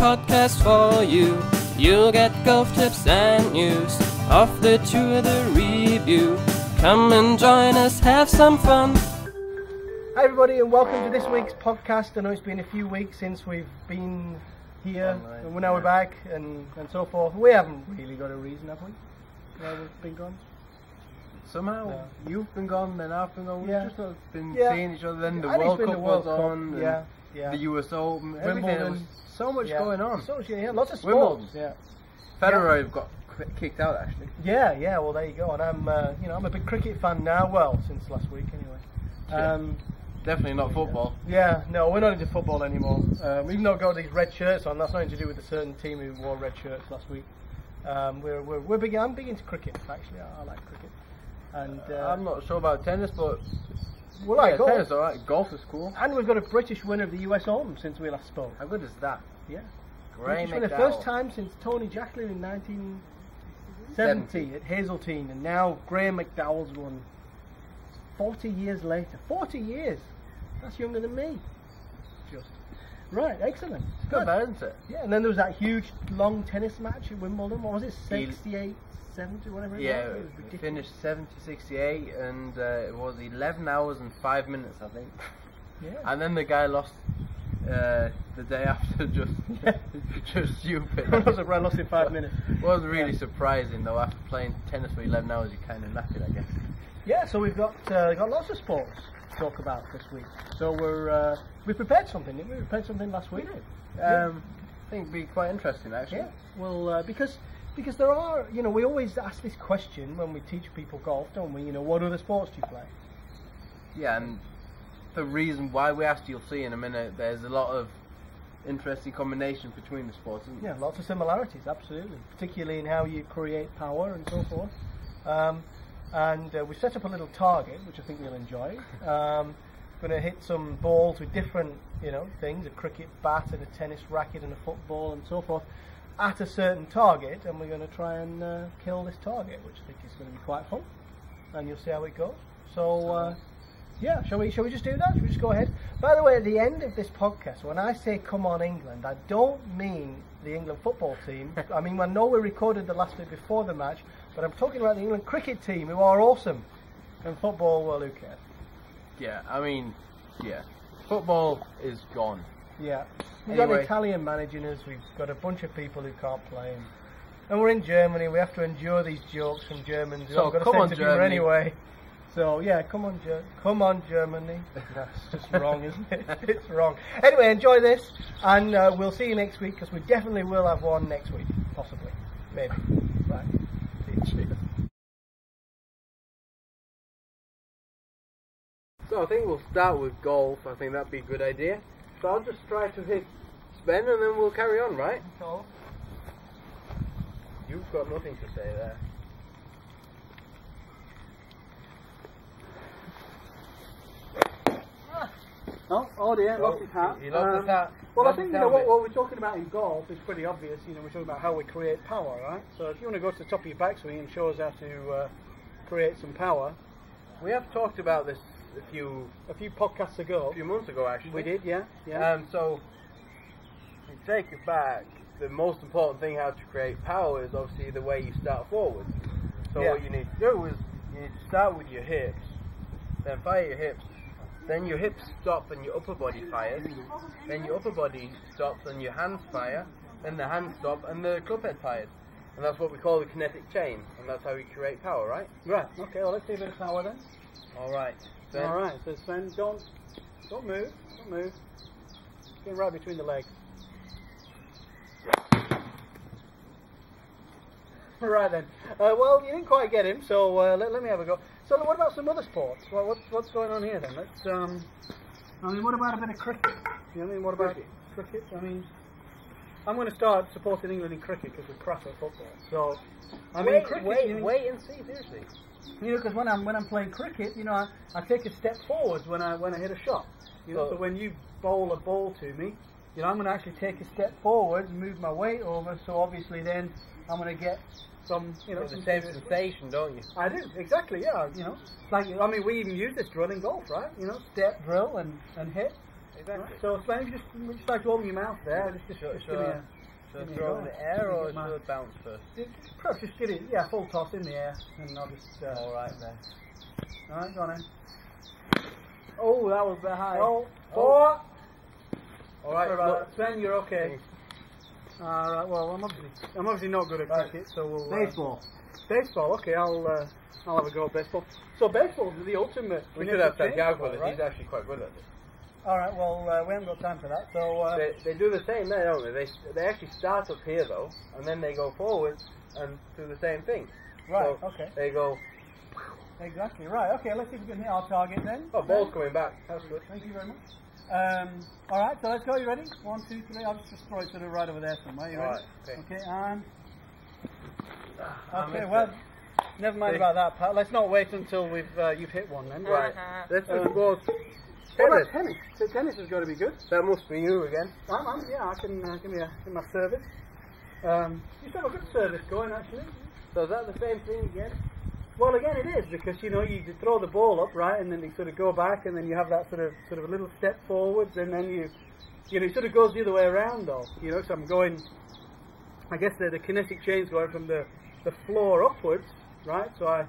podcast for you. You'll get golf tips and news off the tour, the review. Come and join us, have some fun. Hi everybody and welcome to this week's podcast. I know it's been a few weeks since we've been here, and now we're back and so forth. We haven't really got a reason, have we? Why we've been gone? Somehow, you've been gone, then I've been gone. We've just not been seeing each other. Then the And World it's been Cup the World was Cup, on, and the US Open, everything. There was so much going on. So much, lots of Wimbledon. sports. Federer got kicked out actually. Yeah. Well, there you go. And I'm, I'm a big cricket fan now. Well, since last week anyway. Definitely not football. No, we're not into football anymore. We've not got these red shirts on. That's nothing to do with a certain team who wore red shirts last week. We're big. I'm big into cricket. Actually, I like cricket. And I'm not sure about tennis, but golf. tennis, alright. Golf is cool. And we've got a British winner of the US Open since we last spoke. How good is that? Yeah. Great. For the first time since Tony Jacklin in 1970 at Hazeltine, and now Graham McDowell's won 40 years later. 40 years! That's younger than me. Right, excellent. Good, isn't it? Yeah, and then there was that huge long tennis match at Wimbledon. What was it? 68, 70, whatever it was? Yeah, It was ridiculous. it finished 70-68, and it was 11 hours and 5 minutes, I think. Yeah. And then the guy lost the day after, just stupid. I lost in 5 minutes. It was really surprising though. After playing tennis for 11 hours, you're kind of knackered, I guess. Yeah, so we've got lots of sports to talk about this week. So we prepared something, didn't we? We prepared something last week. I think it'd be quite interesting actually. Yeah. Well, because there are, we always ask this question when we teach people golf, don't we? What other sports do you play? Yeah, and the reason why we asked, you'll see in a minute, there's a lot of interesting combinations between the sports, isn't there? Yeah, lots of similarities, absolutely. Particularly in how you create power and so forth. And we set up a little target, which I think you'll enjoy. Going to hit some balls with different, things, a cricket bat and a tennis racket and a football and so forth, at a certain target, and we're going to try and kill this target, which I think is going to be quite fun. And you'll see how it goes. So, shall we just do that? Shall we just go ahead? By the way, at the end of this podcast, when I say "Come on, England," I don't mean the England football team. I mean, I know we recorded the last bit before the match, but I'm talking about the England cricket team, who are awesome. And football, well, who cares? Yeah, I mean, football is gone. Yeah. We've got an Italian managing us, we've got a bunch of people who can't play, and we're in Germany, we have to endure these jokes from Germans who So, haven't got come a on, sense of humour Germany. anyway. So, come on, Germany. That's just wrong, isn't it? It's wrong. Anyway, enjoy this, and we'll see you next week, because we definitely will have one next week. Possibly. Maybe. Right. See you. So I think we'll start with golf. I think that'd be a good idea. So I'll just try to hit Sven and then we'll carry on, right? So, You've got nothing to say there. oh dear, lost his hat. He lost his hat. Well, I Lost think his helmet. what we're talking about in golf is pretty obvious. We're talking about how we create power, right? So if you want to go to the top of your backswing and show us how to create some power. We have talked about this a few podcasts ago. a few months ago actually. We did, yeah. So to take it back, the most important thing how to create power is obviously the way you start forward. So what you need to do is you need to start with your hips, then fire your hips, then your hips stop and your upper body fires, then your upper body stops and your hands fire, then the hands stop and the club head fires. And that's what we call the kinetic chain, and that's how we create power, right? Right. Okay. Well, let's see a bit of power then. All right. Sven. All right. So Sven, don't move. Don't move. Get right between the legs. Right then. Well, you didn't quite get him, so let me have a go. So what about some other sports? Well, what's going on here then? Let's. What about a bit of cricket? What about cricket? I'm going to start supporting England in cricket because we're crap at football. So, cricket. Wait and see, seriously. Because when I'm playing cricket, I take a step forward when I hit a shot. So when you bowl a ball to me, I'm going to actually take a step forward and move my weight over. So obviously then I'm going to get some, the same sensation, don't you? I do, exactly. Yeah, we even use this drill in golf, right? Step, drill, and hit. Exactly. Right? So Sven, if you just like to open your mouth there, just give me a So throw it in the air or should it bounce first? Perhaps just get it, yeah, full toss in the air, and I'll just... Alright then. Alright, go on then. Oh, that was a bit high. Oh, 4. Alright, Look, Sven, you're okay. Alright, well, I'm obviously not good at cricket, so we'll... Baseball. Baseball, okay, I'll have a go at baseball. So baseball is the ultimate... We should have Santiago with it, right? he's actually quite good at it. Alright, well, we haven't got time for that, so... They do the same there, don't they? They actually start up here, though, and then they go forward and do the same thing. Right, so okay. They go... Exactly, right, okay, let's see if we can hit our target then. Oh, ball's coming back. That's good. Thank you very much. Alright, so let's go, you ready? 1, 2, 3, I'll just throw it sort of right over there somewhere, you ready? Right, okay, and... Okay, well, never mind about that, Pat. Let's not wait until you've hit one then. Right, let's just go... What about tennis? So tennis has got to be good. That must be you again. Yeah, I can give me my service. You have a good service going actually. So is that the same thing again? Well, again it is, because you throw the ball up, right, and then they sort of go back, and then you have that sort of a little step forwards, and then it sort of goes the other way around though. So I'm going. I guess the kinetic chain's going from the floor upwards, right? So I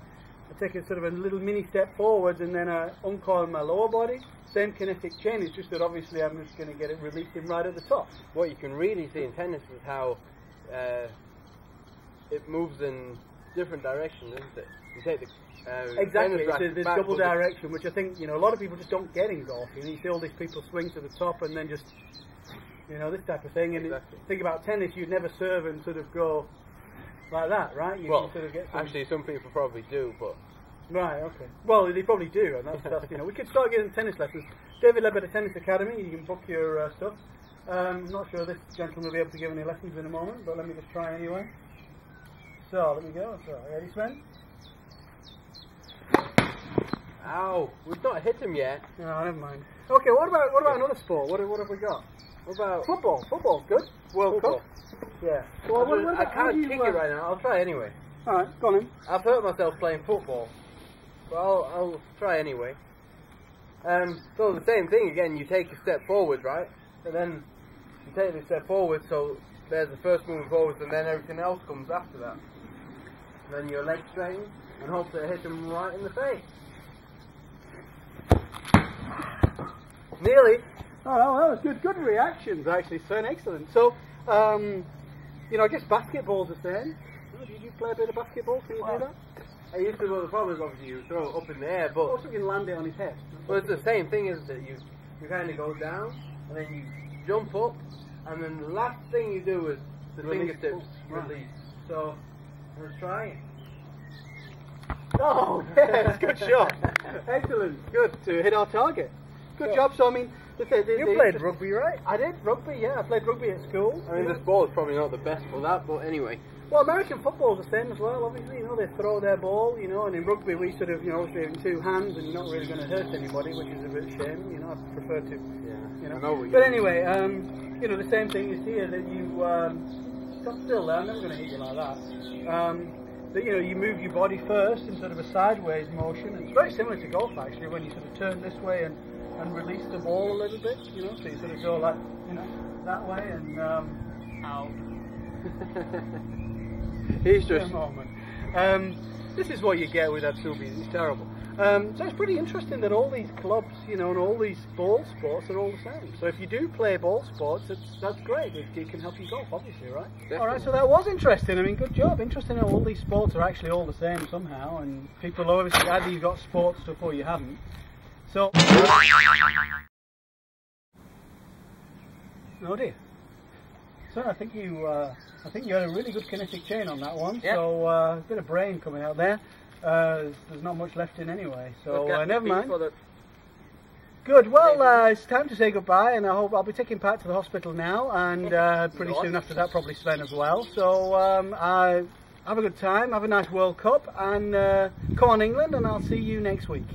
take a sort of a little mini step forwards, and then I uncoil my lower body. Same kinetic chain, it's just that obviously I'm just going to get it releasing right at the top. What you can really see in tennis is how it moves in different directions, isn't it? You take the exactly, tennis there's back, double direction, which I think a lot of people just don't get in golf. You see all these people swing to the top and then just this type of thing. And think about tennis, you'd never serve and sort of go like that, right? You sort of get actually some people probably do, but. Right, okay. Well, they probably do, and that's we could start getting tennis lessons. David Lebetter Tennis Academy, you can book your stuff. I'm not sure this gentleman will be able to give any lessons in a moment, but let me just try anyway. So, let me go. So, ready, Sven? Ow, we've not hit him yet. No, never mind. Okay, what about another sport? What have we got? What about... Football. Football's good. World Cup. Yeah. Well, I can't kick it right now. I'll try anyway. Alright, go on in. I've hurt myself playing football. But I'll try anyway. So the same thing again, you take a step forward, right? And then you take the step forward, so there's the first move forward, and then everything else comes after that. And then your leg straighten, and hope to hit them right in the face. Nearly. Oh, that was good. Good reactions, actually, Sven. Excellent. So, I guess basketball's the same. Did you play a bit of basketball? Can you do that? I used to, well, the problem is obviously you throw it up in the air, but... Also you can land it on his head. Well, it's the same thing, isn't it? You kind of go down, and then you jump up, and then the last thing you do is the fingertips release. So, let's try it. Oh, yes, good shot. Excellent. Good to hit our target. Good job. So, I mean... You played rugby, right? I did, rugby, yeah. I played rugby at school. I mean, this ball is probably not the best for that, but anyway. Well, American football is the same as well, obviously, they throw their ball, and in rugby we sort of, obviously in two hands and you're not really going to hurt anybody, which is a bit of a shame, I prefer to, I know what But anyway, the same thing is here, that you, stop still there, I'm never going to hit you like that, that, you move your body first in sort of a sideways motion, and it's very similar to golf actually, when you sort of turn this way and release the ball a little bit, so you sort of go like, that way and, ow. He's just... This is what you get with Atsubi, it's terrible. So it's pretty interesting that all these clubs, and all these ball sports are all the same. So if you do play ball sports, that's great. It can help you golf, obviously, right? Alright, so that was interesting. I mean, good job. Interesting how all these sports are actually all the same somehow, and people obviously, either you've got sports stuff or you haven't. So... Oh dear. So I think you had a really good kinetic chain on that one. Yep. So a bit of brain coming out there. There's not much left in anyway. So never mind. Good. Well, it's time to say goodbye, and I hope I'll be taking Pat to the hospital now, and pretty soon after that, probably Sven as well. So have a good time. Have a nice World Cup, and come on England, and I'll see you next week.